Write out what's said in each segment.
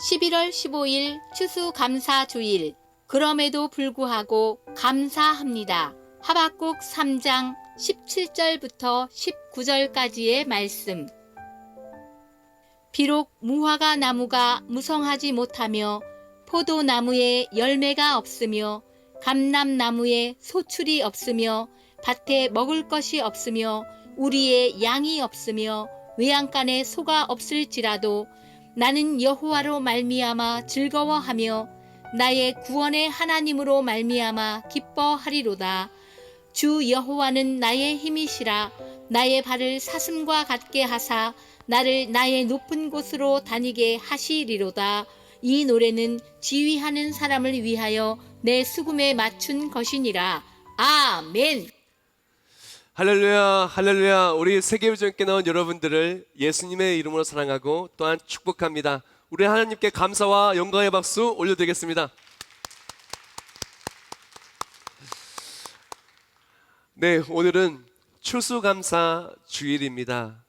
11월 15일 추수감사주일. 그럼에도 불구하고 감사합니다. 하박국 3장 17절부터 19절까지의 말씀. 비록 무화과 나무가 무성하지 못하며 포도나무에 열매가 없으며 감람나무에 소출이 없으며 밭에 먹을 것이 없으며 우리의 양이 없으며 외양간에 소가 없을지라도 나는 여호와로 말미암아 즐거워하며 나의 구원의 하나님으로 말미암아 기뻐하리로다. 주 여호와는 나의 힘이시라. 나의 발을 사슴과 같게 하사 나를 나의 높은 곳으로 다니게 하시리로다. 이 노래는 지휘하는 사람을 위하여 내 수금에 맞춘 것이니라. 아멘. 할렐루야, 할렐루야. 우리 세계비전교회 나온 여러분들을 예수님의 이름으로 사랑하고 또한 축복합니다. 우리 하나님께 감사와 영광의 박수 올려드리겠습니다. 네, 오늘은 추수감사 주일입니다.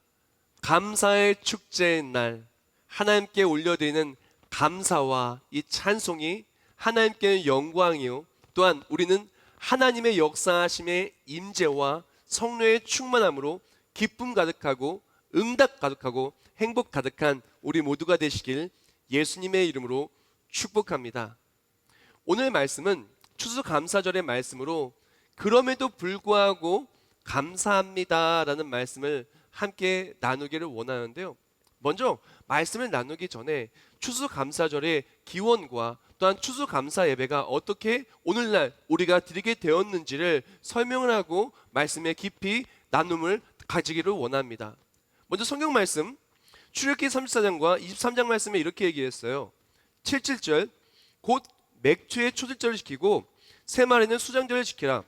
감사의 축제인 날, 하나님께 올려드리는 감사와 이 찬송이 하나님께는 영광이요, 또한 우리는 하나님의 역사하심의 임재와 성령의 충만함으로 기쁨 가득하고 응답 가득하고 행복 가득한 우리 모두가 되시길 예수님의 이름으로 축복합니다. 오늘 말씀은 추수감사절의 말씀으로 그럼에도 불구하고 감사합니다라는 말씀을 함께 나누기를 원하는데요. 먼저 말씀을 나누기 전에 추수감사절의 기원과 또한 추수감사 예배가 어떻게 오늘날 우리가 드리게 되었는지를 설명을 하고 말씀에 깊이 나눔을 가지기를 원합니다. 먼저 성경 말씀 출애굽기 34장과 23장 말씀에 이렇게 얘기했어요. 77절 곧 맥추의 초들절을 지키고 새말에는 수장절을 지키라.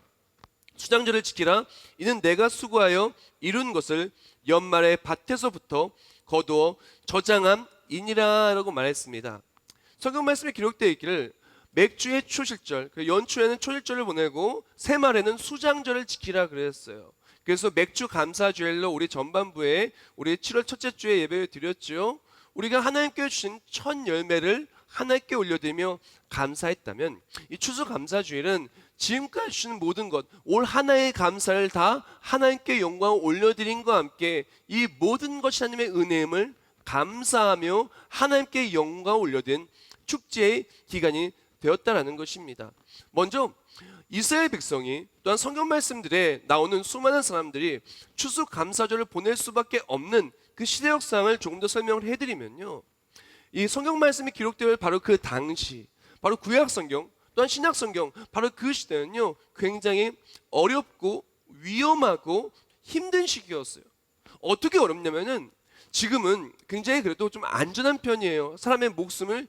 수장절을 지키라. 이는 내가 수고하여 이룬 것을 연말에 밭에서부터 거두어 저장함 이니라 라고 말했습니다. 성경 말씀에 기록되어 있기를 맥주의 초실절, 연초에는 초실절을 보내고 새말에는 수장절을 지키라 그랬어요. 그래서 맥주 감사주일로 우리 전반부에 우리 7월 첫째 주에 예배를 드렸죠. 우리가 하나님께 주신 첫 열매를 하나님께 올려드리며 감사했다면 이 추수감사주일은 지금까지 주신 모든 것, 올 하나의 감사를 다 하나님께 영광을 올려드린 것과 함께 이 모든 것이 하나님의 은혜임을 감사하며 하나님께 영광을 올려드린 축제의 기간이 되었다라는 것입니다. 먼저 이스라엘 백성이 또한 성경 말씀들에 나오는 수많은 사람들이 추수감사절을 보낼 수밖에 없는 그 시대 역상을 조금 더 설명을 해드리면요, 이 성경 말씀이 기록되어 바로 그 당시, 바로 구약 성경 또한 신약 성경, 바로 그 시대는요 굉장히 어렵고 위험하고 힘든 시기였어요. 어떻게 어렵냐면은 지금은 굉장히 그래도 좀 안전한 편이에요. 사람의 목숨을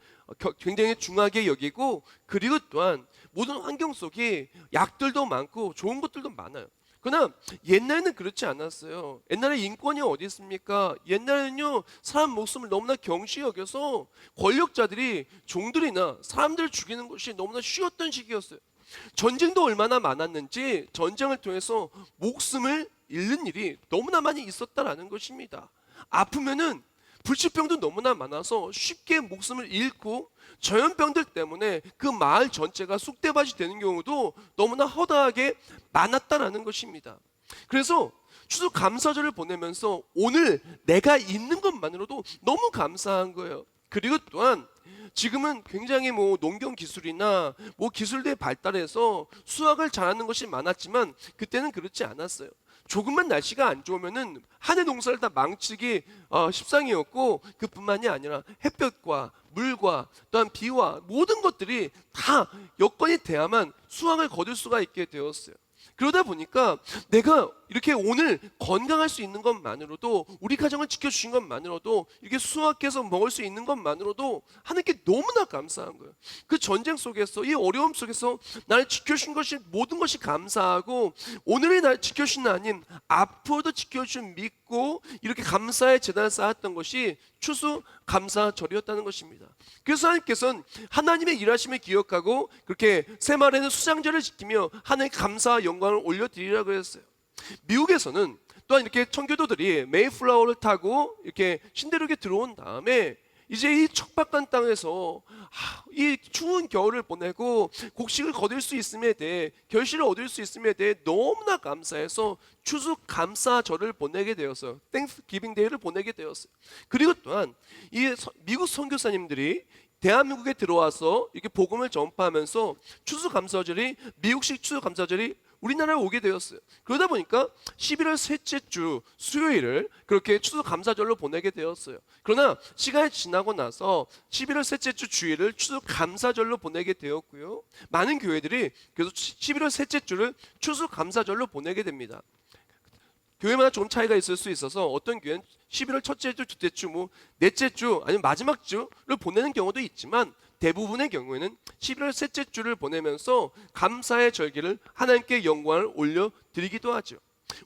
굉장히 중하게 여기고, 그리고 또한 모든 환경 속에 약들도 많고 좋은 것들도 많아요. 그러나 옛날에는 그렇지 않았어요. 옛날에 인권이 어디 있습니까? 옛날에는요 사람 목숨을 너무나 경시 여겨서 권력자들이 종들이나 사람들을 죽이는 것이 너무나 쉬웠던 시기였어요. 전쟁도 얼마나 많았는지 전쟁을 통해서 목숨을 잃는 일이 너무나 많이 있었다라는 것입니다. 아프면은 불치병도 너무나 많아서 쉽게 목숨을 잃고, 전염병들 때문에 그 마을 전체가 쑥대밭이 되는 경우도 너무나 허다하게 많았다라는 것입니다. 그래서 추수감사절을 보내면서 오늘 내가 있는 것만으로도 너무 감사한 거예요. 그리고 또한 지금은 굉장히 농경 기술이나 기술들이 발달해서 수확을 잘하는 것이 많았지만 그때는 그렇지 않았어요. 조금만 날씨가 안 좋으면은 한 해 농사를 다 망치기 십상이었고, 그뿐만이 아니라 햇볕과 물과 또한 비와 모든 것들이 다 여건이 돼야만 수확을 거둘 수가 있게 되었어요. 그러다 보니까 내가 이렇게 오늘 건강할 수 있는 것만으로도, 우리 가정을 지켜주신 것만으로도, 이렇게 수확해서 먹을 수 있는 것만으로도 하나님께 너무나 감사한 거예요. 그 전쟁 속에서, 이 어려움 속에서 나를 지켜주신 것이 모든 것이 감사하고, 오늘의 나를 지켜주신 하나님, 앞으로도 지켜주신 믿고 이렇게 감사의 재단을 쌓았던 것이 추수감사절이었다는 것입니다. 그래서 하나님께서는 하나님의 일하심을 기억하고 그렇게 새말에는 수장절을 지키며 하나님께 감사와 영광을 올려드리라고 했어요. 미국에서는 또한 이렇게 청교도들이 메이플라워를 타고 이렇게 신대륙에 들어온 다음에 이제 이 척박한 땅에서 이 추운 겨울을 보내고 곡식을 거둘 수 있음에 대해, 결실을 얻을 수 있음에 대해 너무나 감사해서 추수감사절을 보내게 되었어요. 땡스기빙 데이를 보내게 되었어요. 그리고 또한 이 미국 선교사님들이 대한민국에 들어와서 이렇게 복음을 전파하면서 추수감사절이, 미국식 추수감사절이 우리나라에 오게 되었어요. 그러다 보니까 11월 셋째 주 수요일을 그렇게 추수감사절로 보내게 되었어요. 그러나 시간이 지나고 나서 11월 셋째 주 주일을 추수감사절로 보내게 되었고요. 많은 교회들이 그래서 11월 셋째 주를 추수감사절로 보내게 됩니다. 교회마다 좀 차이가 있을 수 있어서 어떤 교회는 11월 첫째 주, 둘째 주, 넷째 주, 아니면 마지막 주를 보내는 경우도 있지만 대부분의 경우에는 11월 셋째 주를 보내면서 감사의 절기를 하나님께 영광을 올려드리기도 하죠.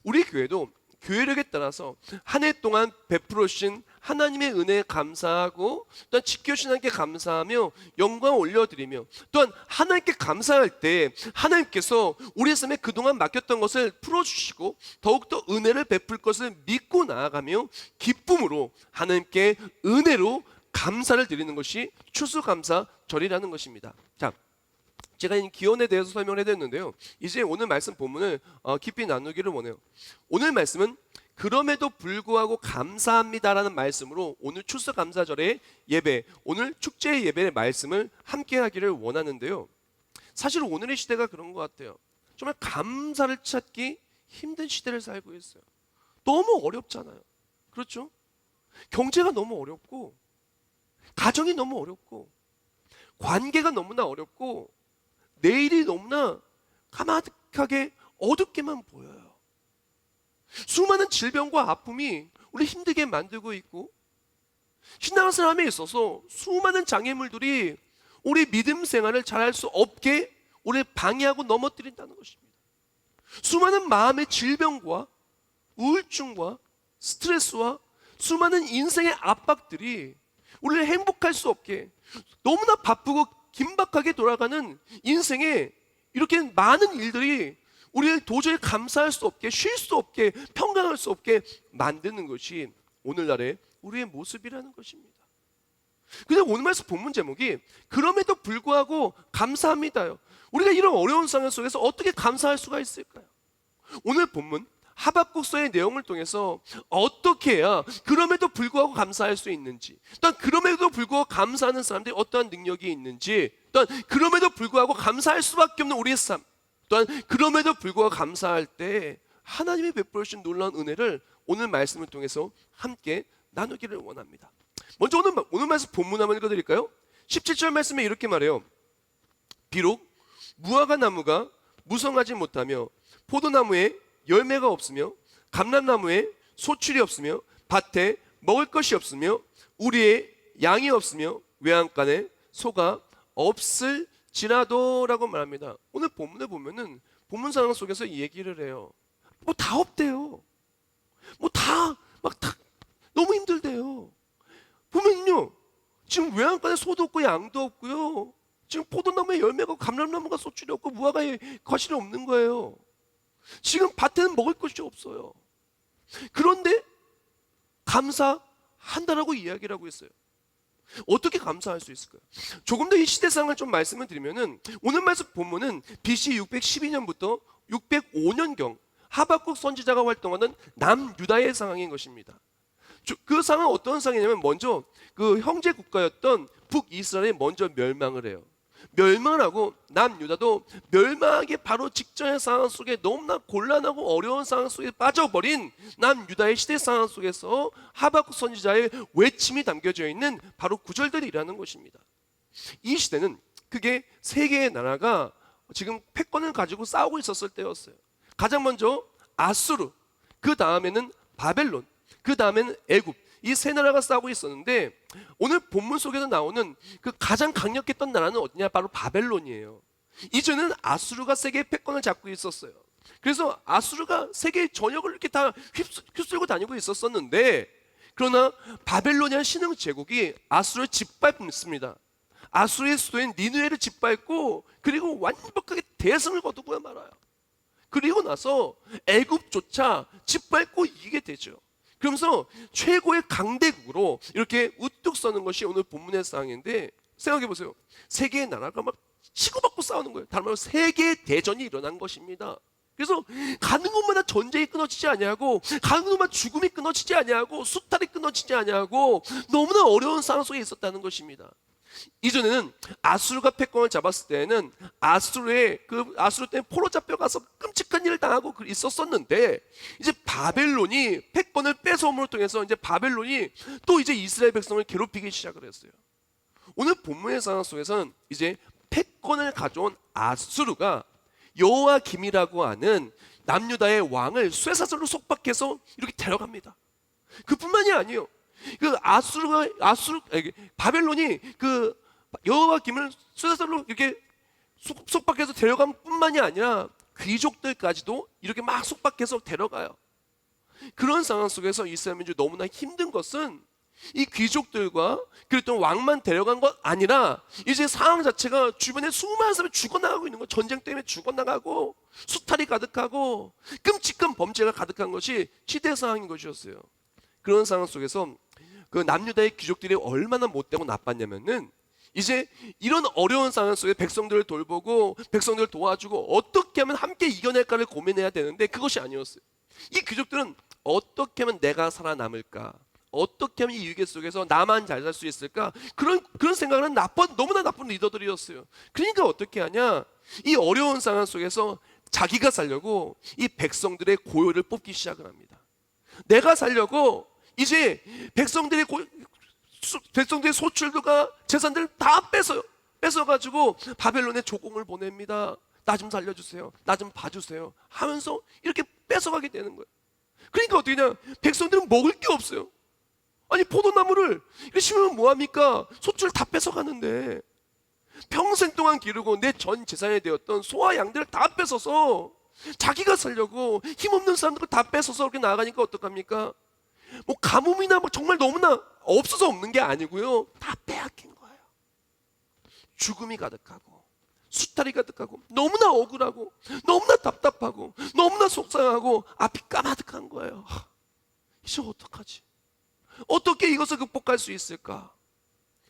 우리 교회도 교회력에 따라서 한 해 동안 베풀어 주신 하나님의 은혜에 감사하고, 또한 지켜주신 하나님께 감사하며 영광을 올려드리며, 또한 하나님께 감사할 때 하나님께서 우리의 삶에 그동안 맡겼던 것을 풀어주시고 더욱더 은혜를 베풀 것을 믿고 나아가며 기쁨으로 하나님께 은혜로 감사를 드리는 것이 추수감사절이라는 것입니다. 자, 제가 이 기원에 대해서 설명을 해드렸는데요. 이제 오늘 말씀 본문을 깊이 나누기를 원해요. 오늘 말씀은 그럼에도 불구하고 감사합니다라는 말씀으로 오늘 추수감사절의 예배, 오늘 축제의 예배의 말씀을 함께 하기를 원하는데요. 사실 오늘의 시대가 그런 것 같아요. 정말 감사를 찾기 힘든 시대를 살고 있어요. 너무 어렵잖아요. 그렇죠? 경제가 너무 어렵고, 가정이 너무 어렵고, 관계가 너무나 어렵고, 내일이 너무나 까마득하게 어둡게만 보여요. 수많은 질병과 아픔이 우리 힘들게 만들고 있고, 신앙생활에 있어서 수많은 장애물들이 우리 믿음 생활을 잘할 수 없게 우리를 방해하고 넘어뜨린다는 것입니다. 수많은 마음의 질병과 우울증과 스트레스와 수많은 인생의 압박들이 우리를 행복할 수 없게, 너무나 바쁘고 긴박하게 돌아가는 인생에 이렇게 많은 일들이 우리를 도저히 감사할 수 없게, 쉴 수 없게, 평강할 수 없게 만드는 것이 오늘날의 우리의 모습이라는 것입니다. 근데 오늘 말씀 본문 제목이 그럼에도 불구하고 감사합니다요. 우리가 이런 어려운 상황 속에서 어떻게 감사할 수가 있을까요? 오늘 본문 하박국서의 내용을 통해서 어떻게 해야 그럼에도 불구하고 감사할 수 있는지, 또한 그럼에도 불구하고 감사하는 사람들이 어떠한 능력이 있는지, 또한 그럼에도 불구하고 감사할 수밖에 없는 우리의 삶, 또한 그럼에도 불구하고 감사할 때 하나님이 베풀어 주신 놀라운 은혜를 오늘 말씀을 통해서 함께 나누기를 원합니다. 먼저 오늘 말씀 본문 한번 읽어드릴까요? 17절 말씀에 이렇게 말해요. 비록 무화과 나무가 무성하지 못하며 포도나무에 열매가 없으며 감람나무에 소출이 없으며 밭에 먹을 것이 없으며 우리의 양이 없으며 외양간에 소가 없을지라도 라고 말합니다. 오늘 본문에 보면은 본문 상황 속에서 이 얘기를 해요. 뭐 다 없대요. 뭐 다 너무 힘들대요. 보면요, 지금 외양간에 소도 없고 양도 없고요, 지금 포도나무에 열매가 없고 감람나무가 소출이 없고 무화과에 과실이 없는 거예요. 지금 밭에는 먹을 것이 없어요. 그런데 감사한다라고 이야기를 하고 있어요. 어떻게 감사할 수 있을까요? 조금 더 이 시대상을 좀 말씀을 드리면은, 오늘 말씀 본문은 BC 612년부터 605년경 하박국 선지자가 활동하는 남유다의 상황인 것입니다. 그 상황은 어떤 상황이냐면, 먼저 그 형제 국가였던 북이스라엘이 먼저 멸망을 해요. 멸망을 하고 남유다도 멸망하기 바로 직전의 상황 속에 너무나 곤란하고 어려운 상황 속에 빠져버린 남유다의 시대 상황 속에서 하박국 선지자의 외침이 담겨져 있는 바로 구절들이라는 것입니다. 이 시대는 크게 세 개의 나라가 지금 패권을 가지고 싸우고 있었을 때였어요. 가장 먼저 아수르, 그 다음에는 바벨론, 그 다음에는 애굽, 이 세 나라가 싸우고 있었는데, 오늘 본문 속에서 나오는 그 가장 강력했던 나라는 어디냐? 바로 바벨론이에요. 이전에는 아수르가 세계의 패권을 잡고 있었어요. 그래서 아수르가 세계의 전역을 이렇게 다 휩쓸고 다니고 있었었는데, 그러나 바벨로니안 신흥 제국이 아수르를 짓밟습니다. 아수르의 수도인 니느웨를 짓밟고, 그리고 완벽하게 대승을 거두고 말아요. 그리고 나서 애굽조차 짓밟고 이기게 되죠. 그러면서 최고의 강대국으로 이렇게 우뚝 서는 것이 오늘 본문의 상황인데, 생각해 보세요. 세 개의 나라가 막 치고받고 싸우는 거예요. 다른 말로 세계 대전이 일어난 것입니다. 그래서 가는 곳마다 전쟁이 끊어지지 아니하고, 가는 곳마다 죽음이 끊어지지 아니하고, 수탈이 끊어지지 아니하고, 너무나 어려운 상황 속에 있었다는 것입니다. 이전에는 아수르가 패권을 잡았을 때는 아수르 때문에 포로 잡혀가서 끔찍한 일을 당하고 있었었는데, 이제 바벨론이 패권을 뺏어옴으로 통해서 이제 바벨론이 또 이제 이스라엘 백성을 괴롭히기 시작을 했어요. 오늘 본문의 상황 속에서는 이제 패권을 가져온 아수르가 여호와김이라고 하는 남유다의 왕을 쇠사슬로 속박해서 이렇게 데려갑니다. 그뿐만이 아니에요. 바벨론이 그 여호와김을 쇠사슬로 이렇게 속박해서 데려간 뿐만이 아니라 귀족들까지도 이렇게 막 속박해서 데려가요. 그런 상황 속에서 이스라엘 민족이 너무나 힘든 것은 이 귀족들과 그랬던 왕만 데려간 것 아니라 이제 상황 자체가 주변에 수많은 사람이 죽어나가고 있는 거, 전쟁 때문에 죽어나가고 수탈이 가득하고 끔찍한 범죄가 가득한 것이 시대 상황인 것이었어요. 그런 상황 속에서 그 남유다의 귀족들이 얼마나 못되고 나빴냐면은, 이제 이런 어려운 상황 속에 백성들을 돌보고 백성들을 도와주고 어떻게 하면 함께 이겨낼까를 고민해야 되는데, 그것이 아니었어요. 이 귀족들은 어떻게 하면 내가 살아남을까, 어떻게 하면 이 위기 속에서 나만 잘 살 수 있을까, 그런 생각을 하는 너무나 나쁜 리더들이었어요. 그러니까 어떻게 하냐, 이 어려운 상황 속에서 자기가 살려고 이 백성들의 고요를 뽑기 시작을 합니다. 내가 살려고 이제 백성들의 소출들과 재산들을 다 뺏어가지고 바벨론에 조공을 보냅니다. 나 좀 살려주세요, 나 좀 봐주세요 하면서 이렇게 뺏어가게 되는 거예요. 그러니까 어떻게 되냐, 백성들은 먹을 게 없어요. 아니, 포도나무를 이렇게 심으면 뭐합니까? 소출을 다 뺏어가는데, 평생 동안 기르고 내 전 재산이 되었던 소와 양들을 다 뺏어서 자기가 살려고 힘없는 사람들 다 뺏어서 이렇게 나가니까 어떡합니까? 뭐 가뭄이나 뭐 정말 너무나 없어서 없는 게 아니고요, 다 빼앗긴 거예요. 죽음이 가득하고 수탈이 가득하고 너무나 억울하고 너무나 답답하고 너무나 속상하고 앞이 까마득한 거예요. 이제 어떡하지? 어떻게 이것을 극복할 수 있을까?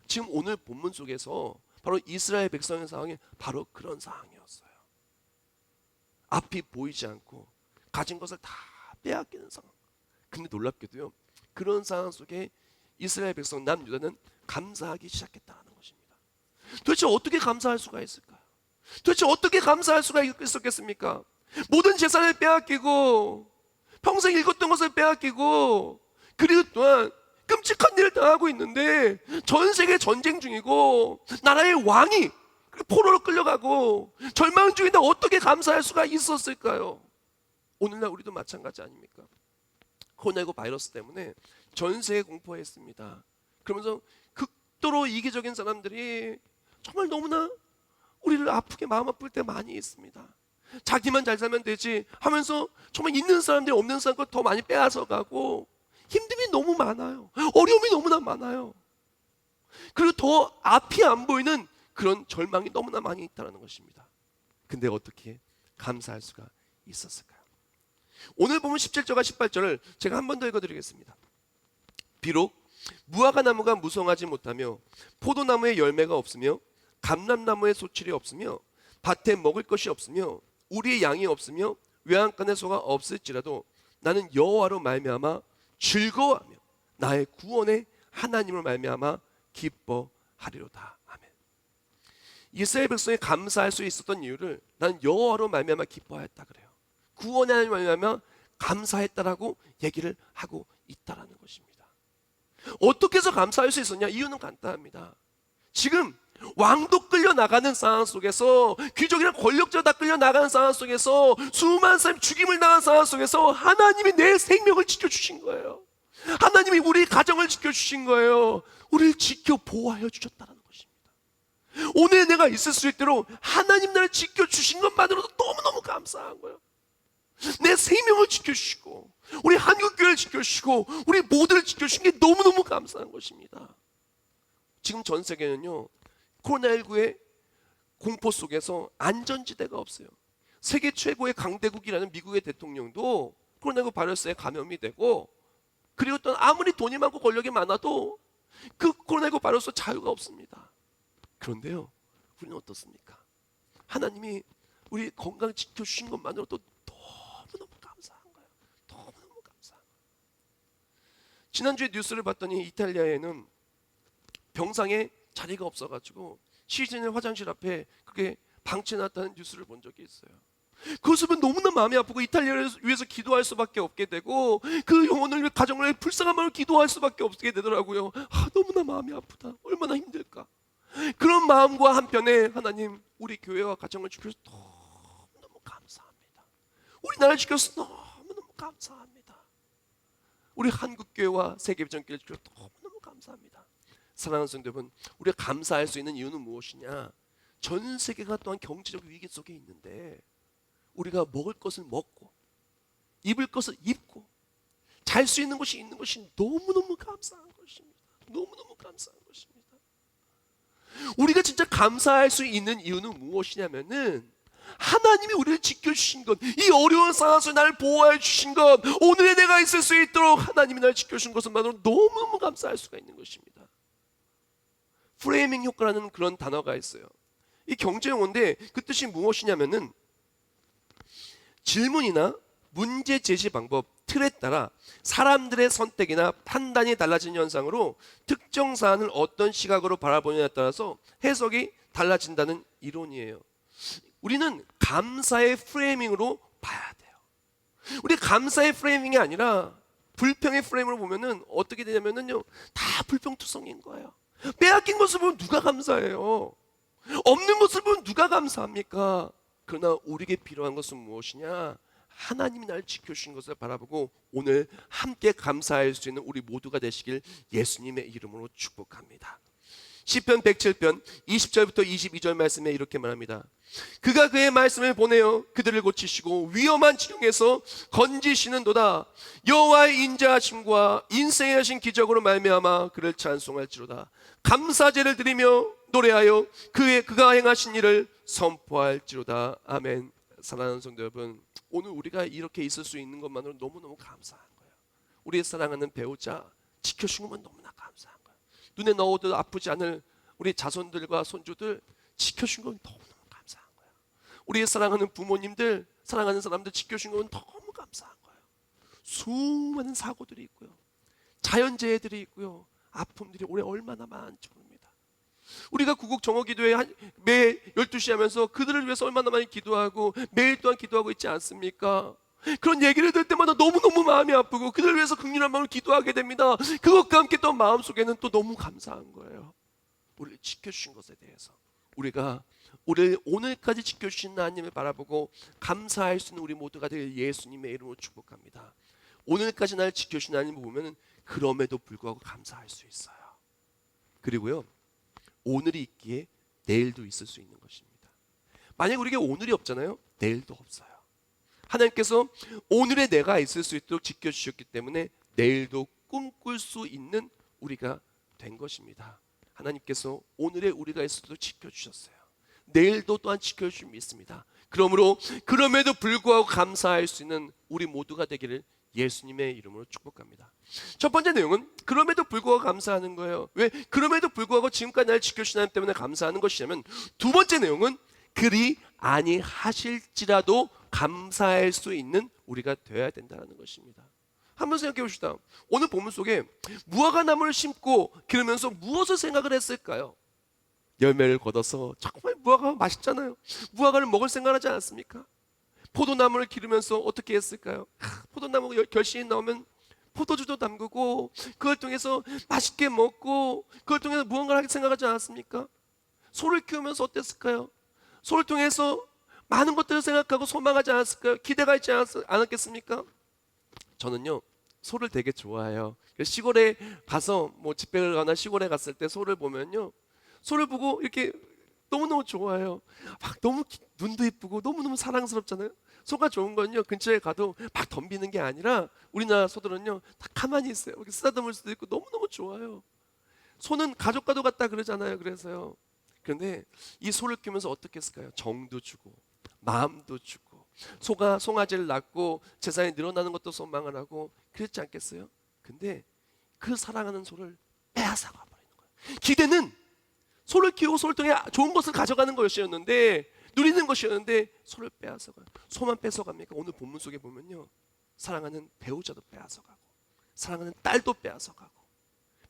지금 오늘 본문 속에서 바로 이스라엘 백성의 상황이 바로 그런 상황이었어요. 앞이 보이지 않고 가진 것을 다 빼앗기는 상황. 근데 놀랍게도요, 그런 상황 속에 이스라엘 백성 남유다는 감사하기 시작했다는 것입니다. 도대체 어떻게 감사할 수가 있을까요? 도대체 어떻게 감사할 수가 있었겠습니까? 모든 재산을 빼앗기고 평생 읽었던 것을 빼앗기고, 그리고 또한 끔찍한 일을 당하고 있는데 전 세계 전쟁 중이고 나라의 왕이 포로로 끌려가고 절망 중인데 어떻게 감사할 수가 있었을까요? 오늘날 우리도 마찬가지 아닙니까? 코로나19 바이러스 때문에 전 세계 공포했습니다. 그러면서 극도로 이기적인 사람들이 정말 너무나 우리를 아프게 마음 아플 때 많이 있습니다. 자기만 잘 살면 되지 하면서 정말 있는 사람들이 없는 사람 것 더 많이 빼앗아 가고, 힘듦이 너무 많아요. 어려움이 너무나 많아요. 그리고 더 앞이 안 보이는 그런 절망이 너무나 많이 있다는 것입니다. 근데 어떻게 감사할 수가 있었을까요? 오늘 보면 17절과 18절을 제가 한 번 더 읽어드리겠습니다. 비록 무화과 나무가 무성하지 못하며 포도나무에 열매가 없으며 감람나무에 소출이 없으며 밭에 먹을 것이 없으며 우리의 양이 없으며 외양간에 소가 없을지라도 나는 여호와로 말미암아 즐거워하며 나의 구원의 하나님을 말미암아 기뻐하리로다. 아멘. 이스라엘 백성이 감사할 수 있었던 이유를 나는 여호와로 말미암아 기뻐하였다 그래요. 구원의 하나님을 말미암아 감사했다라고 얘기를 하고 있다라는 것입니다. 어떻게 해서 감사할 수 있었냐? 이유는 간단합니다. 지금 왕도 끌려나가는 상황 속에서, 귀족이랑 권력자 다 끌려나가는 상황 속에서, 수많은 사람이 죽임을 당한 상황 속에서 하나님이 내 생명을 지켜주신 거예요. 하나님이 우리 가정을 지켜주신 거예요. 우리를 지켜 보호하여 주셨다는 것입니다. 오늘 내가 있을 수 있도록 하나님 나를 지켜주신 것만으로도 너무너무 감사한 거예요. 내 생명을 지켜주시고 우리 한국교회를 지켜주시고 우리 모두를 지켜주신 게 너무너무 감사한 것입니다. 지금 전 세계는요, 코로나19의 공포 속에서 안전지대가 없어요. 세계 최고의 강대국이라는 미국의 대통령도 코로나19 바이러스에 감염이 되고 그리고 또 아무리 돈이 많고 권력이 많아도 그 코로나19 바이러스 자유가 없습니다. 그런데요, 우리는 어떻습니까? 하나님이 우리 건강 지켜주신 것만으로도 너무너무 감사한 거예요. 너무너무 감사한 거예요. 지난주에 뉴스를 봤더니 이탈리아에는 병상에 자리가 없어가지고 시즌의 화장실 앞에 그게 방치해놨다는 뉴스를 본 적이 있어요. 그것을 보면 너무나 마음이 아프고 이탈리아를 위해서 기도할 수밖에 없게 되고 그 영혼을 가정을 불쌍한 마음을 기도할 수밖에 없게 되더라고요. 너무나 마음이 아프다. 얼마나 힘들까. 그런 마음과 한편에 하나님 우리 교회와 가정을 지켜서 너무너무 감사합니다. 우리나라를 지켜서 너무너무 감사합니다. 우리 한국교회와 세계비전교회를 지켜서 너무너무 감사합니다. 사랑하는 성도 여러분, 우리가 감사할 수 있는 이유는 무엇이냐? 전 세계가 또한 경제적 위기 속에 있는데 우리가 먹을 것을 먹고 입을 것을 입고 잘 수 있는 곳이 있는 것이 너무너무 감사한 것입니다. 너무너무 감사한 것입니다. 우리가 진짜 감사할 수 있는 이유는 무엇이냐면은 하나님이 우리를 지켜주신 것, 이 어려운 상황에서 나를 보호해 주신 것, 오늘의 내가 있을 수 있도록 하나님이 나를 지켜주신 것만으로 너무너무 감사할 수가 있는 것입니다. 프레이밍 효과라는 그런 단어가 있어요. 이 경제 용어인데 그 뜻이 무엇이냐면은 질문이나 문제 제시 방법, 틀에 따라 사람들의 선택이나 판단이 달라진 현상으로 특정 사안을 어떤 시각으로 바라보느냐에 따라서 해석이 달라진다는 이론이에요. 우리는 감사의 프레이밍으로 봐야 돼요. 우리 감사의 프레이밍이 아니라 불평의 프레임으로 보면은 어떻게 되냐면은요, 다 불평투성인 거예요. 빼앗긴 것을 보면 누가 감사해요? 없는 것을 보면 누가 감사합니까? 그러나 우리에게 필요한 것은 무엇이냐? 하나님이 나를 지켜주신 것을 바라보고 오늘 함께 감사할 수 있는 우리 모두가 되시길 예수님의 이름으로 축복합니다. 시편 107편 20절부터 22절 말씀에 이렇게 말합니다. 그가 그의 말씀을 보내어 그들을 고치시고 위험한 지경에서 건지시는도다. 여호와의 인자하심과 인생에 하신 기적으로 말미암아 그를 찬송할지로다. 감사제를 드리며 노래하여 그가 행하신 일을 선포할지로다. 아멘. 사랑하는 성도 여러분, 오늘 우리가 이렇게 있을 수 있는 것만으로 너무너무 감사한 거예요. 우리의 사랑하는 배우자 지켜주신 것만 너무나 감사한 거예요. 눈에 넣어도 아프지 않을 우리 자손들과 손주들 지켜준 건 너무너무 감사한 거예요. 우리의 사랑하는 부모님들, 사랑하는 사람들 지켜준 건 너무 감사한 거예요. 수많은 사고들이 있고요, 자연재해들이 있고요, 아픔들이 올해 얼마나 많은지 모릅니다. 우리가 구국 정오기도회 매 12시 하면서 그들을 위해서 얼마나 많이 기도하고 매일 또한 기도하고 있지 않습니까? 그런 얘기를 들을 때마다 너무너무 마음이 아프고 그들을 위해서 긍휼한 마음으로 기도하게 됩니다. 그것과 함께 또 마음속에는 또 너무 감사한 거예요. 우리를 지켜주신 것에 대해서 우리가 우리를 오늘까지 지켜주신 하나님을 바라보고 감사할 수 있는 우리 모두가 되길 예수님의 이름으로 축복합니다. 오늘까지 나를 지켜주신 하나님을 보면 그럼에도 불구하고 감사할 수 있어요. 그리고요, 오늘이 있기에 내일도 있을 수 있는 것입니다. 만약 우리에게 오늘이 없잖아요, 내일도 없어요. 하나님께서 오늘의 내가 있을 수 있도록 지켜주셨기 때문에 내일도 꿈꿀 수 있는 우리가 된 것입니다. 하나님께서 오늘의 우리가 있을 수 있도록 지켜주셨어요. 내일도 또한 지켜주실 믿습니다. 그러므로 그럼에도 불구하고 감사할 수 있는 우리 모두가 되기를 예수님의 이름으로 축복합니다. 첫 번째 내용은 그럼에도 불구하고 감사하는 거예요. 왜? 그럼에도 불구하고 지금까지 나를 지켜주신 하나님 때문에 감사하는 것이냐면, 두 번째 내용은 그리 아니하실지라도 감사할 수 있는 우리가 되어야 된다는 것입니다. 한번 생각해 봅시다. 오늘 본문 속에 무화과 나무를 심고 기르면서 무엇을 생각을 했을까요? 열매를 거둬서 정말 무화과가 맛있잖아요. 무화과를 먹을 생각을 하지 않았습니까? 포도나무를 기르면서 어떻게 했을까요? 포도나무가 결실이 나오면 포도주도 담그고 그걸 통해서 맛있게 먹고 그걸 통해서 무언가를 하게 생각하지 않았습니까? 소를 키우면서 어땠을까요? 소를 통해서 많은 것들을 생각하고 소망하지 않았을까요? 기대가 있지 않았겠습니까? 저는요, 소를 되게 좋아해요. 시골에 가서 뭐 집배를 가나 시골에 갔을 때 소를 보면요, 소를 보고 이렇게 너무너무 좋아해요. 막 너무 눈도 예쁘고 너무너무 사랑스럽잖아요. 소가 좋은 건요, 근처에 가도 막 덤비는 게 아니라 우리나라 소들은요 다 가만히 있어요. 이렇게 쓰다듬을 수도 있고 너무너무 좋아요. 소는 가족과도 같다 그러잖아요. 그래서요. 그런데 이 소를 키우면서 어떻게 했을까요? 정도 주고 마음도 주고, 소가 송아지를 낳고 재산이 늘어나는 것도 소망을 하고 그랬지 않겠어요? 근데 그 사랑하는 소를 빼앗아가 버리는 거예요. 기대는 소를 키우고 소를 통해 좋은 것을 가져가는 것이었는데, 누리는 것이었는데 소를 빼앗아가요. 소만 뺏어갑니까? 오늘 본문 속에 보면요, 사랑하는 배우자도 빼앗아가고, 사랑하는 딸도 빼앗아가고,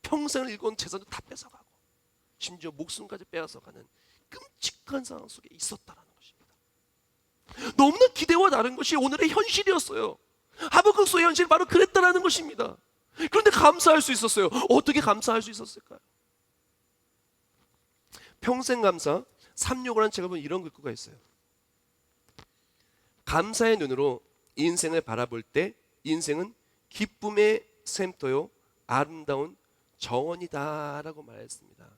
평생을 일궈온 재산도 다 뺏어가고, 심지어 목숨까지 빼앗아가는 끔찍한 상황 속에 있었다라는 것입니다. 너무나 기대와 다른 것이 오늘의 현실이었어요. 하박국서의 현실이 바로 그랬다라는 것입니다. 그런데 감사할 수 있었어요. 어떻게 감사할 수 있었을까요? 평생감사 365라는 책을 보면 이런 글귀가 있어요. 감사의 눈으로 인생을 바라볼 때 인생은 기쁨의 샘터요 아름다운 정원이다라고 말했습니다.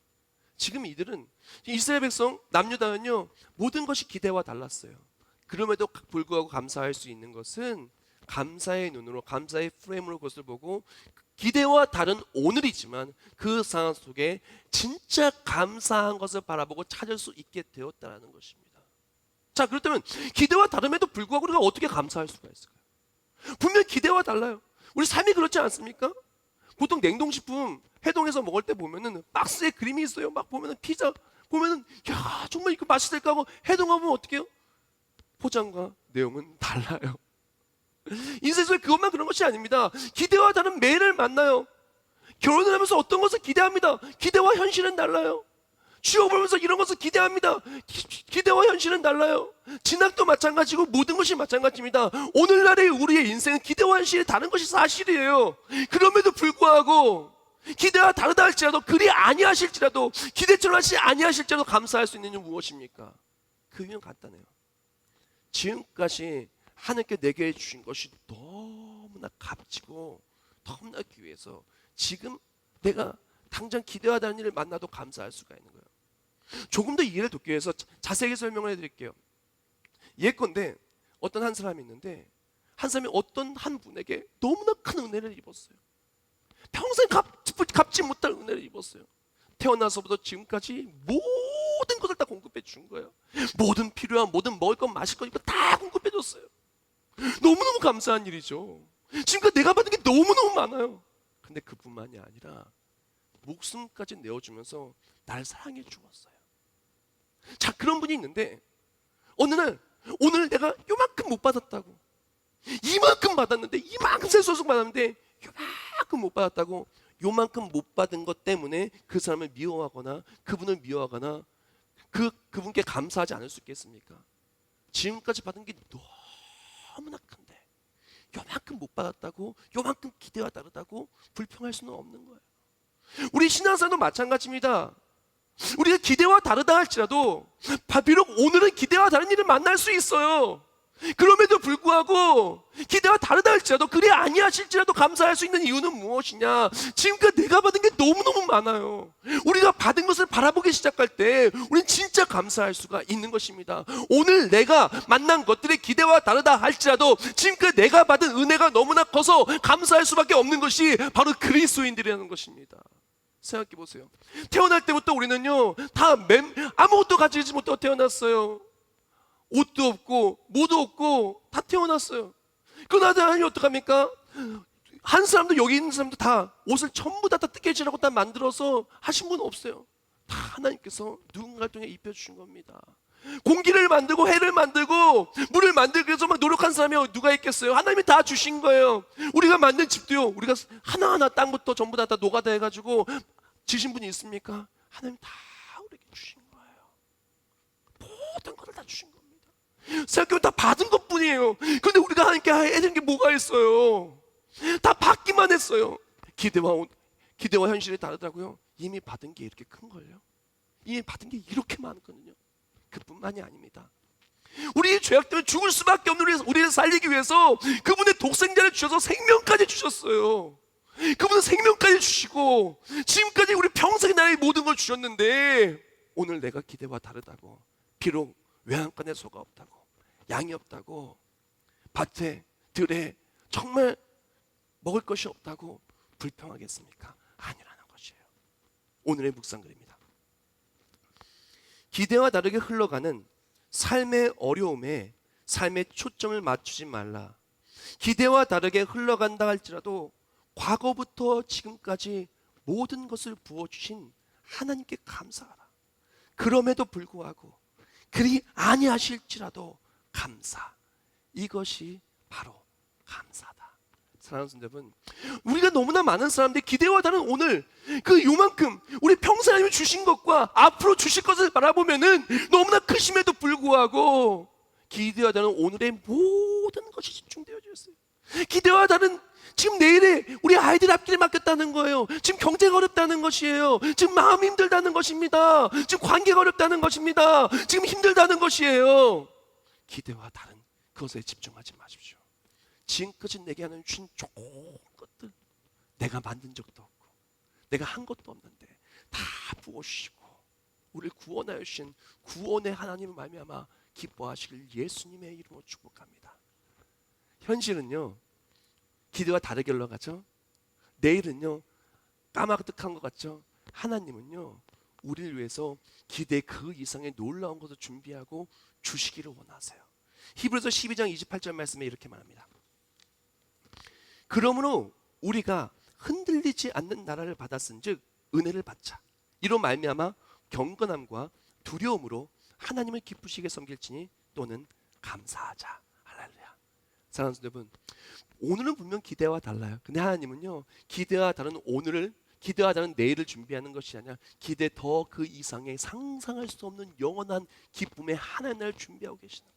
지금 이들은, 이스라엘 백성 남유다는요, 모든 것이 기대와 달랐어요. 그럼에도 불구하고 감사할 수 있는 것은 감사의 눈으로, 감사의 프레임으로 그것을 보고, 기대와 다른 오늘이지만 그 상황 속에 진짜 감사한 것을 바라보고 찾을 수 있게 되었다는 것입니다. 자, 그렇다면 기대와 다름에도 불구하고 우리가 어떻게 감사할 수가 있을까요? 분명 기대와 달라요. 우리 삶이 그렇지 않습니까? 보통 냉동식품 해동해서 먹을 때 보면은 박스에 그림이 있어요. 막 보면은 피자 보면은, 야, 정말 이거 맛있을까 하고 해동하면 어떻게 해요? 포장과 내용은 달라요. 인생에서 그것만 그런 것이 아닙니다. 기대와 다른 매일을 만나요. 결혼을 하면서 어떤 것을 기대합니다. 기대와 현실은 달라요. 취업을 하면서 이런 것을 기대합니다. 기대와 현실은 달라요. 진학도 마찬가지고 모든 것이 마찬가지입니다. 오늘날의 우리의 인생은 기대와 현실이 다른 것이 사실이에요. 그럼에도 불구하고 기대와 다르다 할지라도, 그리 아니하실지라도, 기대처럼 하시 아니하실지라도 감사할 수 있는 이유는 무엇입니까? 그 이유는 간단해요. 지금까지 하나님께 내게 주신 것이 너무나 값지고 너무나 귀해서 지금 내가 당장 기대와 다른 일을 만나도 감사할 수가 있는 거예요. 조금 더 이해를 돕기 위해서 자세하게 설명을 해드릴게요. 예컨대 어떤 한 사람이 있는데, 한 사람이 어떤 한 분에게 너무나 큰 은혜를 입었어요. 평생 갚지 못할 은혜를 입었어요. 태어나서부터 지금까지 모든 것을 다 공급해 준 거예요. 모든 필요한, 모든 먹을 것, 마실 것, 이거 다 공급해 줬어요. 너무너무 감사한 일이죠. 지금까지 내가 받은 게 너무너무 많아요. 근데 그뿐만이 아니라 목숨까지 내어주면서 날 사랑해 주었어요. 자, 그런 분이 있는데 어느 날, 오늘 내가 요만큼 못 받았다고, 이만큼 받았는데, 이만큼 세수속 받았는데 요만큼 못 받았다고, 요만큼 못 받은 것 때문에 그 사람을 미워하거나 그분을 미워하거나 그분께 감사하지 않을 수 있겠습니까? 지금까지 받은 게 너무나 큰데 요만큼 못 받았다고, 요만큼 기대와 다르다고 불평할 수는 없는 거예요. 우리 신앙생활도 마찬가지입니다. 우리가 기대와 다르다 할지라도 비록 오늘은 기대와 다른 일을 만날 수 있어요. 그럼에도 불구하고 기대와 다르다 할지라도, 그리 아니하실지라도 감사할 수 있는 이유는 무엇이냐? 지금까지 내가 받은 게 너무너무 많아요. 우리가 받은 것을 바라보기 시작할 때 우리는 진짜 감사할 수가 있는 것입니다. 오늘 내가 만난 것들이 기대와 다르다 할지라도 지금까지 내가 받은 은혜가 너무나 커서 감사할 수밖에 없는 것이 바로 그리스도인들이라는 것입니다. 생각해 보세요. 태어날 때부터 우리는요, 다 아무것도 가지지 못하고 태어났어요. 옷도 없고 뭐도 없고 다 태어났어요. 그러나 하나님이 어떡합니까? 한 사람도, 여기 있는 사람도 다 옷을 전부 다 뜨개질하고 다 만들어서 하신 분 없어요. 다 하나님께서 누군가를 통해 입혀주신 겁니다. 공기를 만들고 해를 만들고 물을 만들기 위해서 막 노력한 사람이 누가 있겠어요? 하나님이 다 주신 거예요. 우리가 만든 집도요, 우리가 하나하나 땅부터 전부 다 노가다 해가지고 지신 분이 있습니까? 하나님 다 우리에게 주신 거예요. 모든 것을 다 주신 겁니다. 생각해보면 다 받은 것 뿐이에요. 그런데 우리가 하나님께 해야 되는 게 뭐가 있어요? 다 받기만 했어요. 기대와 현실이 다르다고요? 이미 받은 게 이렇게 큰걸요? 이미 받은 게 이렇게 많거든요. 그뿐만이 아닙니다. 우리의 죄악 때문에 죽을 수밖에 없는 우리를 살리기 위해서 그분의 독생자를 주셔서 생명까지 주셨어요. 그분은 생명까지 주시고 지금까지 우리 평생에 나의 모든 걸 주셨는데, 오늘 내가 기대와 다르다고, 비록 외양간에 소가 없다고, 양이 없다고, 밭에 들에 정말 먹을 것이 없다고 불평하겠습니까? 아니라는 것이에요. 오늘의 묵상글입니다. 기대와 다르게 흘러가는 삶의 어려움에 삶의 초점을 맞추지 말라. 기대와 다르게 흘러간다 할지라도 과거부터 지금까지 모든 것을 부어주신 하나님께 감사하라. 그럼에도 불구하고 그리 아니하실지라도 감사. 이것이 바로 감사다. 사랑하는 여러분, 우리가 너무나 많은 사람들이 기대와 다른 오늘 그 요만큼 우리 평생 하나님이 주신 것과 앞으로 주실 것을 바라보면은 너무나 크심에도 불구하고 기대와 다른 오늘의 모든 것이 집중되어 있어요. 기대와 다른 지금 내일에 우리 아이들 앞길에 맡겼다는 거예요. 지금 경제가 어렵다는 것이에요. 지금 마음이 힘들다는 것입니다. 지금 관계가 어렵다는 것입니다. 지금 힘들다는 것이에요. 기대와 다른 그것에 집중하지 마십시오. 지금까지 내게 하는 주신 좋은 것들, 내가 만든 적도 없고 내가 한 것도 없는데 다 부어주시고 우리를 구원하여 주신 구원의 하나님을 말미암아 기뻐하시길 예수님의 이름으로 축복합니다. 현실은요, 기대와 다르게 흘러가죠. 내일은요, 까마득한 것 같죠. 하나님은요, 우리를 위해서 기대 그 이상의 놀라운 것을 준비하고 주시기를 원하세요. 히브리서 12장 28절 말씀에 이렇게 말합니다. 그러므로 우리가 흔들리지 않는 나라를 받았은즉 은혜를 받자. 이로 말미암아 경건함과 두려움으로 하나님을 기쁘시게 섬길지니 또는 감사하자. 할렐루야. 사랑하는 여러분, 오늘은 분명 기대와 달라요. 근데 하나님은요, 기대와 다른 오늘을, 기대와 다른 내일을 준비하는 것이 아니라 기대 더 그 이상의 상상할 수 없는 영원한 기쁨의 하나님을 준비하고 계시는 거예요.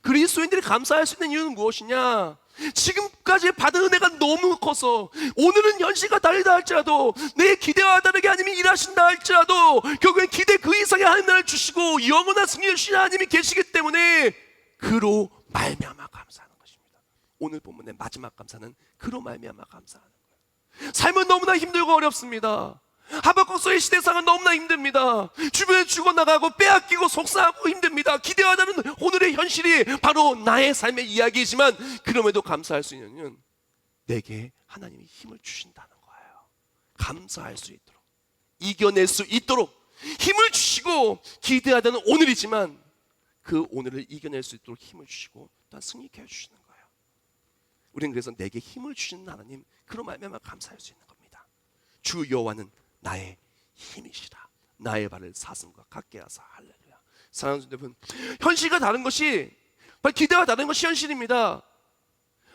그리스도인들이 감사할 수 있는 이유는 무엇이냐? 지금까지 받은 은혜가 너무 커서 오늘은 현실과 다르다 할지라도 내 기대와 다르게 하나님이 일하신다 할지라도 결국엔 기대 그 이상의 하나님을 주시고 영원한 승리를 주신 하나님이 계시기 때문에 그로 말미암아 감사하는 것입니다. 오늘 본문의 마지막 감사는 그로 말미암아 감사하는 거예요. 삶은 너무나 힘들고 어렵습니다. 하박국서의 시대상은 너무나 힘듭니다. 주변에 죽어나가고 빼앗기고 속상하고 힘듭니다. 기대와 다른 오늘의 현실이 바로 나의 삶의 이야기이지만 그럼에도 감사할 수 있는 이유는 내게 하나님이 힘을 주신다는 거예요. 감사할 수 있도록, 이겨낼 수 있도록 힘을 주시고 기대하다는 오늘이지만 그 오늘을 이겨낼 수 있도록 힘을 주시고 또한 승리케 해주시는 거예요. 우리는 그래서 내게 힘을 주시는 하나님, 그로 말미암아 감사할 수 있는 겁니다. 주 여호와는 나의 힘이시라. 나의 발을 사슴과 같게 하사. 할렐루야. 사랑하는 여러분, 현실과 다른 것이, 기대와 다른 것이 현실입니다.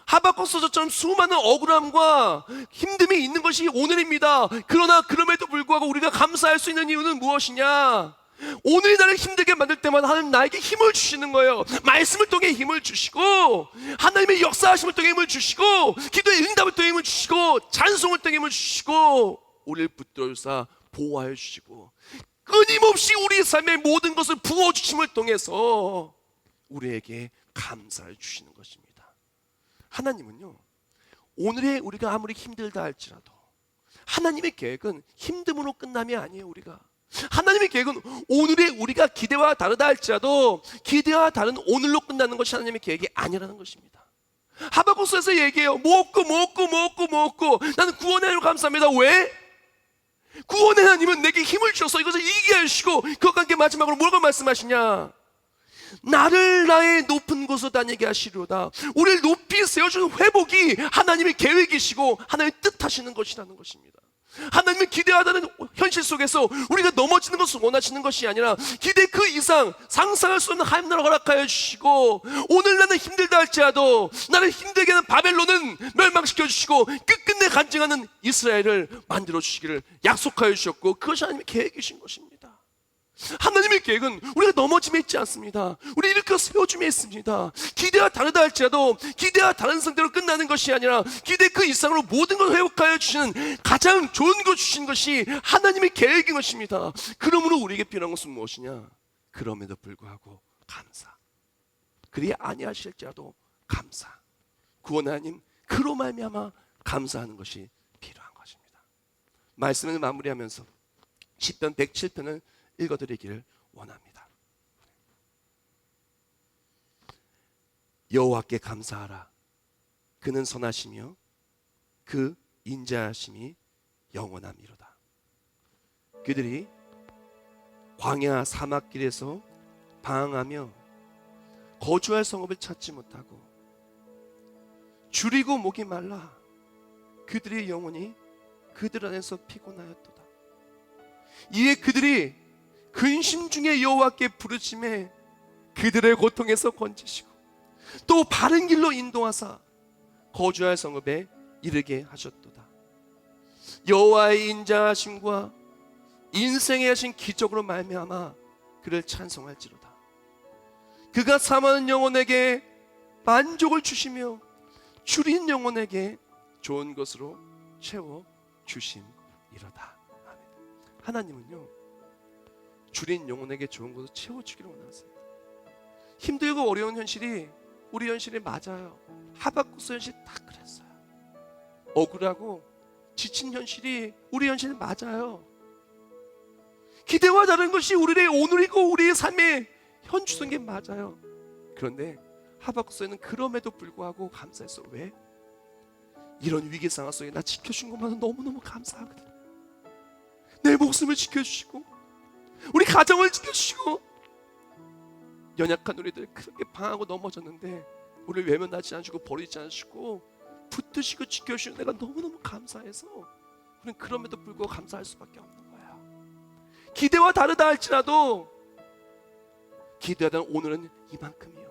하박국서처럼 수많은 억울함과 힘듦이 있는 것이 오늘입니다. 그러나 그럼에도 불구하고 우리가 감사할 수 있는 이유는 무엇이냐? 오늘이 나를 힘들게 만들 때마다 하나님 나에게 힘을 주시는 거예요. 말씀을 통해 힘을 주시고 하나님의 역사하심을 통해 힘을 주시고 기도의 응답을 통해 힘을 주시고 찬송을 통해 힘을 주시고 우리를 붙들어주사 보호하여 주시고 끊임없이 우리 삶의 모든 것을 부어주심을 통해서 우리에게 감사를 주시는 것입니다. 하나님은요, 오늘에 우리가 아무리 힘들다 할지라도 하나님의 계획은 힘듦으로 끝남이 아니에요. 우리가 하나님의 계획은 오늘에 우리가 기대와 다르다 할지라도 기대와 다른 오늘로 끝나는 것이 하나님의 계획이 아니라는 것입니다. 하박국서에서 얘기해요. 먹고 나는 구원의 하나님 감사합니다. 왜? 구원의 하나님은 내게 힘을 주셔서 이것을 이기게 하시고 그것과 함께 마지막으로 뭐라고 말씀하시냐? 나를 나의 높은 곳으로 다니게 하시리로다. 우리를 높이 세워주는 회복이 하나님의 계획이시고 하나님의 뜻하시는 것이라는 것입니다. 하나님은 기대하다는 현실 속에서 우리가 넘어지는 것을 원하시는 것이 아니라 기대 그 이상 상상할 수 없는 하나님 나라를 허락하여 주시고 오늘 나는 힘들다 할지라도 나를 힘들게 하는 바벨론은 멸망시켜 주시고 끝끝내 간증하는 이스라엘을 만들어 주시기를 약속하여 주셨고 그것이 하나님의 계획이신 것입니다. 하나님의 계획은 우리가 넘어짐에 있지 않습니다. 우리 일으켜 세워줌에 있습니다. 기대와 다르다 할지라도 기대와 다른 상태로 끝나는 것이 아니라 기대 그 이상으로 모든 걸 회복하여 주시는 가장 좋은 것 주신 것이 하나님의 계획인 것입니다. 그러므로 우리에게 필요한 것은 무엇이냐? 그럼에도 불구하고 감사. 그리 아니하실지라도 감사. 구원 하나님 그로 말미암아 감사하는 것이 필요한 것입니다. 말씀을 마무리하면서 시편 107편을 읽어드리기를 원합니다. 여호와께 감사하라. 그는 선하시며 그 인자하심이 영원함이로다. 그들이 광야 사막길에서 방황하며 거주할 성읍을 찾지 못하고 줄이고 목이 말라 그들의 영혼이 그들 안에서 피곤하였도다. 이에 그들이 근심 중에 여호와께 부르심에 그들의 고통에서 건지시고 또 바른 길로 인도하사 거주할 성읍에 이르게 하셨도다. 여호와의 인자하심과 인생에 하신 기적으로 말미암아 그를 찬송할지로다. 그가 사모하는 영혼에게 만족을 주시며 줄인 영혼에게 좋은 것으로 채워 주심이로다. 아멘. 하나님은요, 줄인 영혼에게 좋은 것을 채워주기를 원하세요. 힘들고 어려운 현실이 우리 현실이 맞아요. 하박국스 현실 딱 그랬어요. 억울하고 지친 현실이 우리 현실 맞아요. 기대와 다른 것이 우리의 오늘이고 우리의 삶의 현주소인 게 맞아요. 그런데 하박국스는 그럼에도 불구하고 감사했어. 왜? 이런 위기 상황 속에 나 지켜준 것만은 너무너무 감사하거든. 내 목숨을 지켜주시고 우리 가정을 지켜주시고 연약한 우리들 그렇게 방하고 넘어졌는데 우리를 외면하지 않으시고 버리지 않으시고 붙드시고 지켜주시는 내가 너무너무 감사해서 우리는 그럼에도 불구하고 감사할 수밖에 없는 거야. 기대와 다르다 할지라도 기대하던 오늘은 이만큼이요.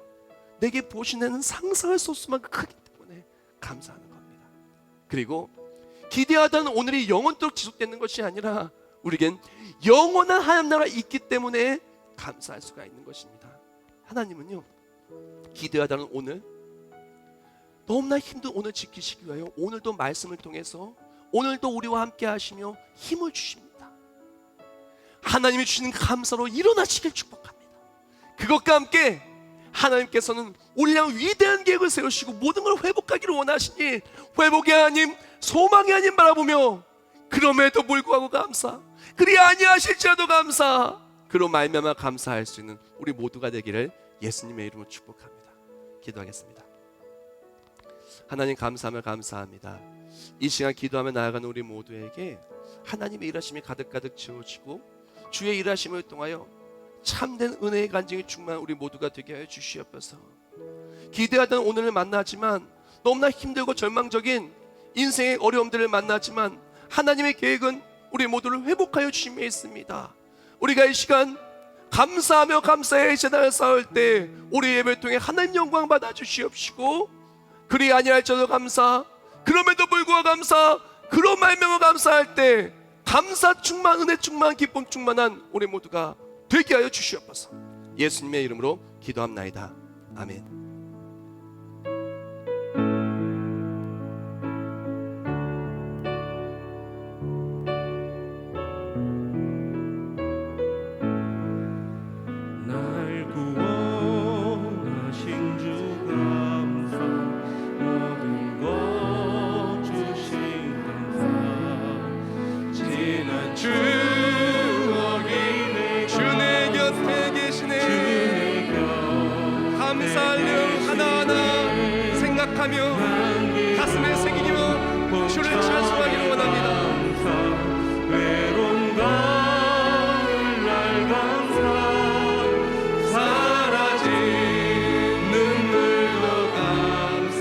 내게 보시는 상상할 수 없을 만큼 크기 때문에 감사하는 겁니다. 그리고 기대하던 오늘이 영원토록 지속되는 것이 아니라 우리겐 영원한 하나님 나라가 있기 때문에 감사할 수가 있는 것입니다. 하나님은요, 기대하다는 오늘, 너무나 힘든 오늘 지키시기 위하여 오늘도 말씀을 통해서 오늘도 우리와 함께 하시며 힘을 주십니다. 하나님이 주시는 감사로 일어나시길 축복합니다. 그것과 함께 하나님께서는 우리 향 위대한 계획을 세우시고 모든 걸 회복하기를 원하시니 회복의 하나님, 소망의 하나님 바라보며 그럼에도 불구하고 감사, 그리 아니하실지라도 감사, 그로 말미암아 감사할 수 있는 우리 모두가 되기를 예수님의 이름으로 축복합니다. 기도하겠습니다. 하나님, 감사하며 감사합니다. 이 시간 기도하며 나아가는 우리 모두에게 하나님의 일하심이 가득가득 채워지고 주의 일하심을 통하여 참된 은혜의 간증이 충만한 우리 모두가 되게 하여 주시옵소서. 기대하던 오늘을 만나지만 너무나 힘들고 절망적인 인생의 어려움들을 만나지만 하나님의 계획은 우리 모두를 회복하여 주심에 있습니다. 우리가 이 시간 감사하며 감사의 재단을 쌓을 때 우리 예배를 통해 하나님 영광 받아 주시옵시고 그리 아니할지라도 감사, 그럼에도 불구하고 감사, 그로 말미암아 감사할 때 감사 충만, 은혜 충만, 기쁨 충만한 우리 모두가 되게 하여 주시옵소서. 예수님의 이름으로 기도합나이다. 아멘. 가슴에 새기며 주를 찬송하기를 원합니다. 외로운 가을 날 감사, 사라진 눈물도 감사,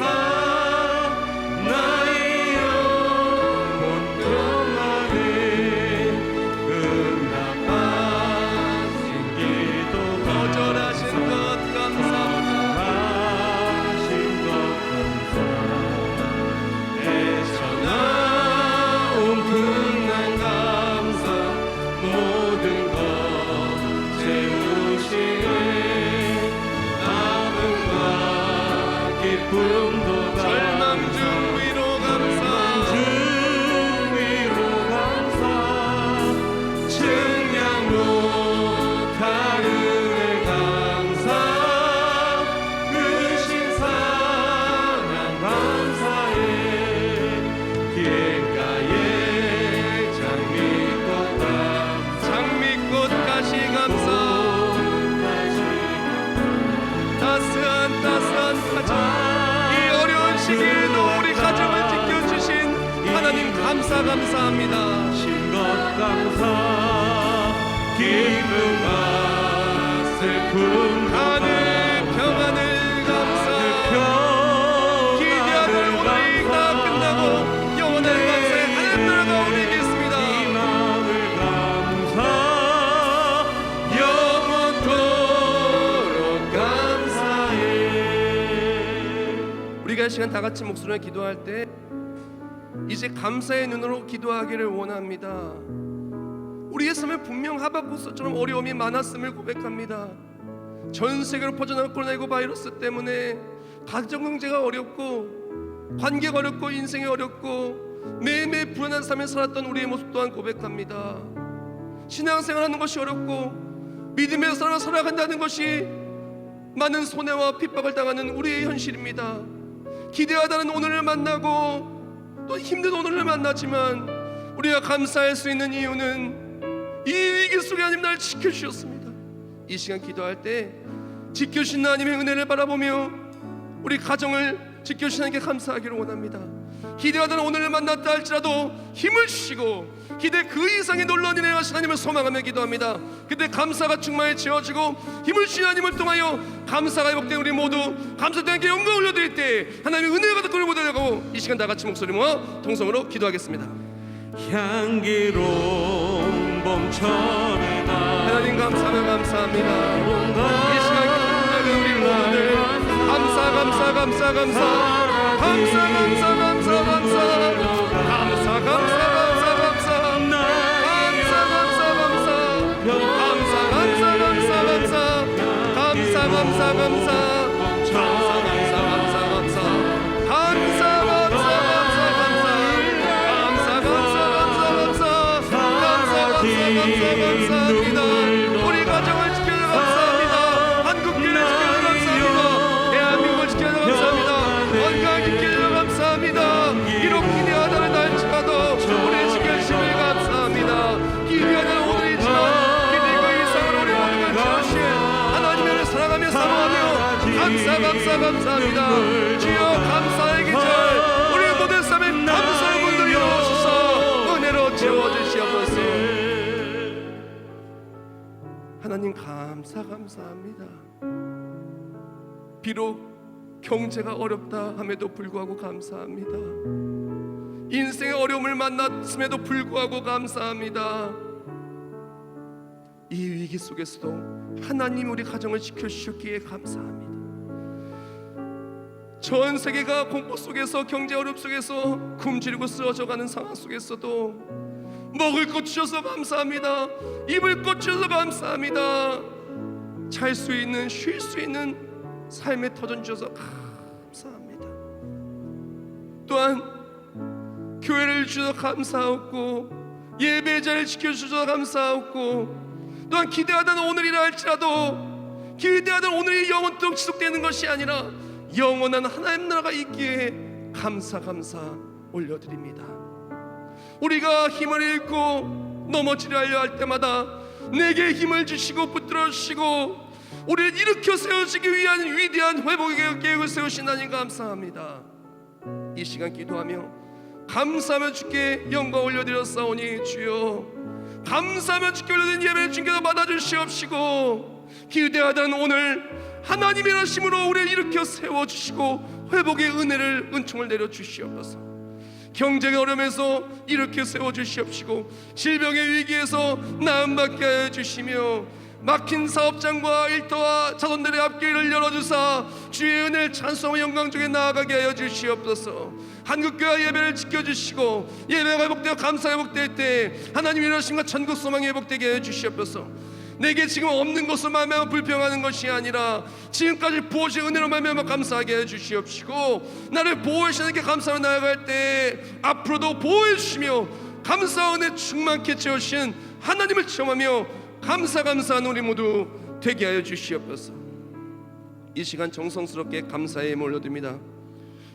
나의 영혼 평안에 응답하신 기도 거절하신 것 감사합니다. 절망 중 위로 감사, 증량 못한 은혜 감사, 크신 사랑 감사해, 길가에 장미꽃 가시 감사, 따스한 가정, 시기에도 우리 가정을 지켜주신 하나님 감사합니다. 신것 감사, 기쁨과 슬픔 하늘 평안을 감사, 기대하는 오늘이 다 끝나고 영원한 시간 다 같이 목소리로 기도할 때 이제 감사의 눈으로 기도하기를 원합니다. 우리의 삶에 분명 하박국서처럼 어려움이 많았음을 고백합니다. 전 세계로 퍼져나간 코로나19 바이러스 때문에 가정 경제가 어렵고 관계가 어렵고 인생이 어렵고 매일매일 불안한 삶에 살았던 우리의 모습 또한 고백합니다. 신앙생활하는 것이 어렵고 믿음의 삶을 살아간다는 것이 많은 손해와 핍박을 당하는 우리의 현실입니다. 기대하다는 오늘을 만나고 또 힘든 오늘을 만나지만 우리가 감사할 수 있는 이유는 이 위기 속에 하나님 나를 지켜주셨습니다. 이 시간 기도할 때 지켜주신 하나님의 은혜를 바라보며 우리 가정을 지켜주신 하나님께 감사하기를 원합니다. 기대하다는 오늘을 만났다 할지라도 힘을 주시고 기대 그 이상의 놀라운 은혜를 하신 하나님을 소망하며 기도합니다. 그때 감사가 충만히 채워지고 힘을 주신 하나님을 통하여 감사가 회복된 우리 모두 감사된 하나님께 영광 올려드릴 때 하나님의 은혜가 가득 우리 모두 되고 이 시간 다 같이 목소리 모아 통성으로 기도하겠습니다. 향기로운 봄철의 날 하나님 감사합니다. 이 시간 기도하는 우리 모두들 감사 감사합니다. 우리 가정을 지켜줘 감사합니다. 한국교회 지켜줘 감사합니다. 대한민국을 지켜줘 감사합니다. 건강 지켜줘 감사합니다. 이렇게 기대하다는 날짜도 우리 지켜주심을 감사합니다. 기대하다는 오늘이지만 기대 그 이상으로 우리 모두가 지어주신 하나님을 사랑하며 사모하며 감사합니다. 주여 감사의 계절 우리 모든 삶에 감사의 문을 열어주셔서 은혜로 채워주시옵소서. 하나님 감사합니다. 비록 경제가 어렵다 함에도 불구하고 감사합니다. 인생의 어려움을 만났음에도 불구하고 감사합니다. 이 위기 속에서도 하나님 우리 가정을 지켜주셨기에 감사합니다. 전 세계가 공포 속에서 경제 어려움 속에서 굶주리고 쓰러져가는 상황 속에서도 먹을 것 주셔서 감사합니다. 입을 것 주셔서 감사합니다. 잘 수 있는 쉴 수 있는 삶의 터전 주셔서 감사합니다. 또한 교회를 주셔서 감사하고 예배자를 지켜주셔서 감사하고 또한 기대하던 오늘이라 할지라도 기대하던 오늘이 영원토록 지속되는 것이 아니라 영원한 하나님 나라가 있기에 감사 올려드립니다. 우리가 힘을 잃고 넘어지려 하려 할 때마다 내게 힘을 주시고 붙들어 주시고 우리를 일으켜 세우시기 위한 위대한 회복의 계획을 세우신 하나님 감사합니다. 이 시간 기도하며 감사하며 주께 영광 올려드렸사오니 주여 감사하며 주께 올려드린 예배를 주께서 받아주시옵시고 기대하던 오늘 하나님의 하심으로 우리를 일으켜 세워주시고 회복의 은혜를 은총을 내려주시옵소서. 경제의 어려움에서 이렇게 세워주시옵시고 질병의 위기에서 나음받게 하여 주시며 막힌 사업장과 일터와 자손들의 앞길을 열어주사 주의 은혜를 찬송하며 영광 중에 나아가게 하여 주시옵소서. 한국교회 예배를 지켜주시고 예배가 회복되어 감사 회복될 때 하나님의 일하심과 천국 소망이 회복되게 하여 주시옵소서. 내게 지금 없는 것으로 말미암아 불평하는 것이 아니라 지금까지 부어주신 은혜로 말미암아 감사하게 해주시옵시고 나를 보호해 주시는 감사로 나아갈 때 앞으로도 보호해 주시며 감사 은혜 충만케 채우신 하나님을 체험하며 감사한 우리 모두 되게 하여 주시옵소서. 이 시간 정성스럽게 감사의 예물 올려드립니다.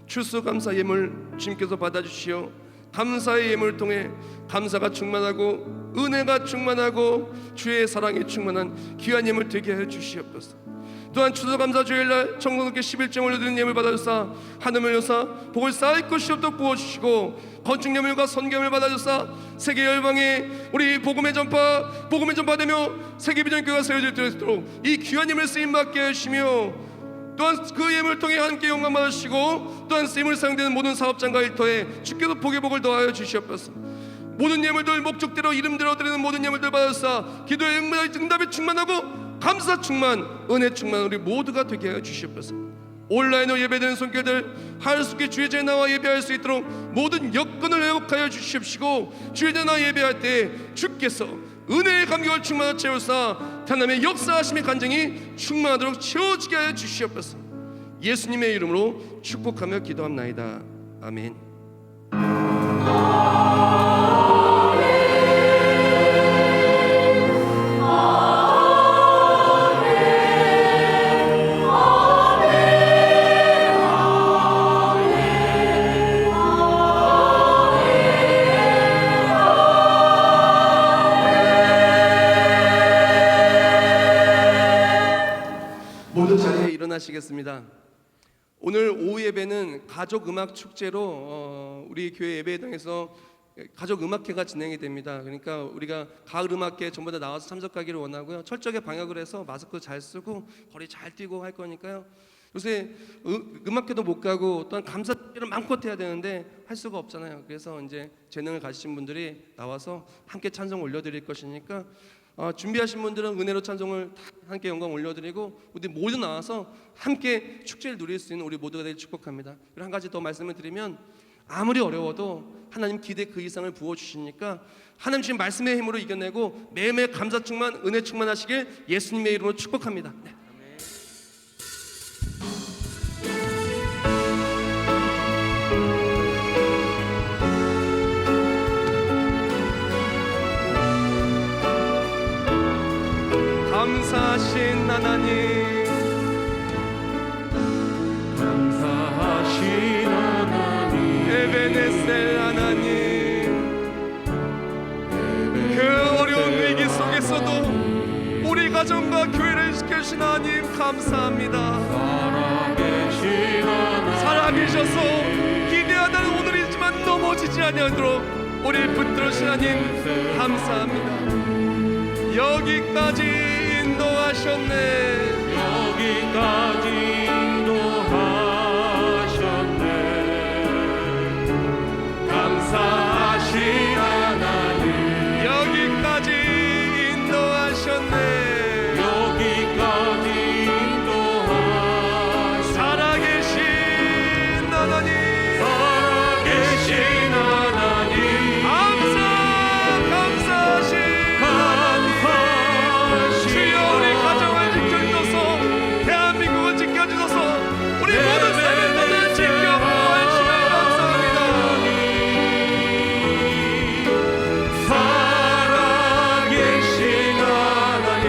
추수감사 예물 주님께서 받아주시어 감사의 예물을 통해 감사가 충만하고 은혜가 충만하고 주의 사랑이 충만한 귀한 예물 되게 하여 주시옵소서. 또한 추수감사 주일날 정성스럽게 11점 올려드리는 예물 받아주사 하늘을 여사 복을 쌓을 것이 없도록 부어주시고 건축 예물과 선교 예물 받아주사 세계 열방에 우리 복음의 전파되며 세계 비전교회가 세워질 수 있도록 이 귀한 예물 쓰임받게 하시며 또한 그 예물을 통해 함께 영광 받으시고 또한 쓰임을 사용되는 모든 사업장과 일터에 주께서 복의 복을 더하여 주시옵소서. 모든 예물들 목적대로 이름대로 드리는 모든 예물들 받으사 기도의 응답이 충만하고 감사 충만 은혜 충만 우리 모두가 되게 하여 주시옵소서. 온라인으로 예배드리는 손길들 하루속히 주의 전에 나와 예배할 수 있도록 모든 여건을 회복하여 주시옵시고, 주의 전에 나와 예배할 때 주께서 은혜의 감격을 충만하여 채우사 하나님의 역사하심의 간증이 충만하도록 채워지게 하여 주시옵소서. 예수님의 이름으로 축복하며 기도합나이다. 아멘. 모두 자리에 일어나시겠습니다. 오늘 오후 예배는 가족 음악 축제로 우리 교회 예배당에서 가족 음악회가 진행이 됩니다. 그러니까 우리가 가을 음악회 전부 다 나와서 참석하기를 원하고요. 철저하게 방역을 해서 마스크 잘 쓰고 거리 잘 뛰고 할 거니까요. 요새 음악회도 못 가고 또한 감사를 마음껏 해야 되는데 할 수가 없잖아요. 그래서 이제 재능을 가지신 분들이 나와서 함께 찬송 올려드릴 것이니까 준비하신 분들은 은혜로 찬송을 함께 영광 올려드리고, 우리 모두 나와서 함께 축제를 누릴 수 있는 우리 모두가 되길 축복합니다. 그리고 한 가지 더 말씀을 드리면, 아무리 어려워도 하나님 기대 그 이상을 부어주시니까 하나님 주신 말씀의 힘으로 이겨내고 매일매일 감사 충만, 은혜 충만하시길 예수님의 이름으로 축복합니다. 네. 감사하신 하나님, 감사하신 하나님, 에베네셀 하나님, 그 어려운 위기 속에서도 우리 가정과 교회를 지켜주신 하나님 감사합니다. 살아계신 하나님, 살아계셔서 기대하다는 오늘이지만 넘어지지 아니하도록 우리를 붙들으신 하나님 감사합니다. 여기까지 인도하셨네. 여기까지 인도하셨네. 감사하신 하나님, 여기까지 인도하셨네. 여기까지 인도하셨네. 살아계신 하나님, 살아계신 하나님, 감사하신 하나님, 주여 우리 가정을 지켜주셔서 대한민국을 지켜주셔서 우리 모든 사람들을 지켜주시면 감사합니다. 살아계신 하나님,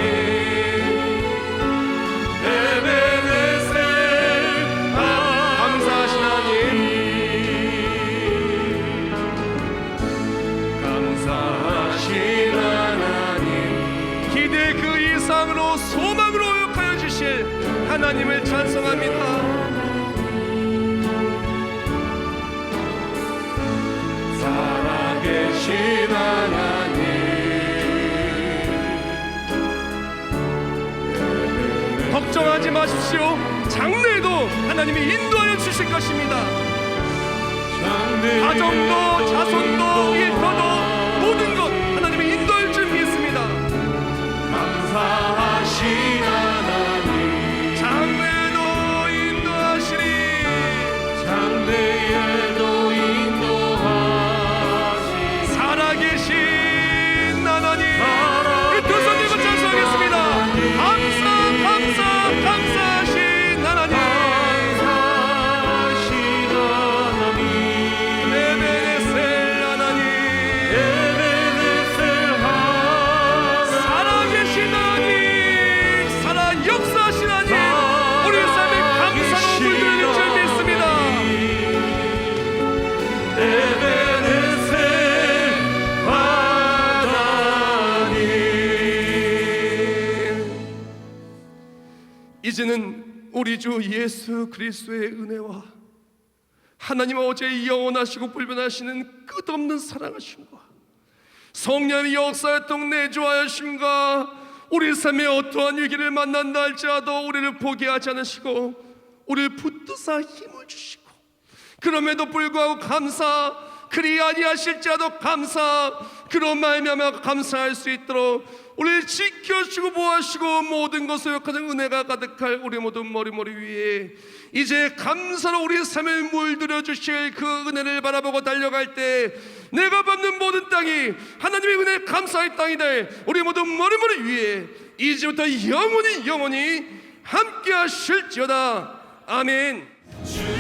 에베네셀 감사하신 하나님, 감사하신 하나님, 기대 그 이상으로 소망으로 욕하여 주실 하나님을 찬송합니다. 살아계신 하나님, 걱정하지 마십시오. 장래에도 하나님이 인도하여 주실 것입니다. 가정도 자손도 일터도 모든 것 하나님이 인도할 줄 믿습니다. 감사하신 하나님, 장래에도 인도하시리. 장래에도 인도하시. 살아계신 하나님, 이 두 손 들고 찬송하겠습니다. 감사하신 하나님, 감사하신 하나님, 에베네셀 하나님, 에베네셀 하나님, 살아계신 하나님, 살아 역사하신 하나님, 우리 삶에 감사로 물들릴 줄 믿습니다. 에베네셀 하나님. 이제는 우리 주 예수 그리스도의 은혜와 하나님 어제 영원하시고 불변하시는 끝없는 사랑하심과 성령의 역사였던 내주하여심과 우리 삶에 어떠한 위기를 만난다 할지라도 우리를 포기하지 않으시고 우리를 붙드사 힘을 주시고, 그럼에도 불구하고 감사, 그리 아니하실지라도 감사, 그런 말미암아 감사할 수 있도록 우리를 지켜주시고 보호하시고 모든 것을 역하는 은혜가 가득할 우리 모든 머리 위에 이제 감사로 우리 삶을 물들여 주실 그 은혜를 바라보고 달려갈 때 내가 받는 모든 땅이 하나님의 은혜 감사의 땅이 될 우리 모두 머리머리 위에 이제부터 영원히 함께 하실지어다. 아멘.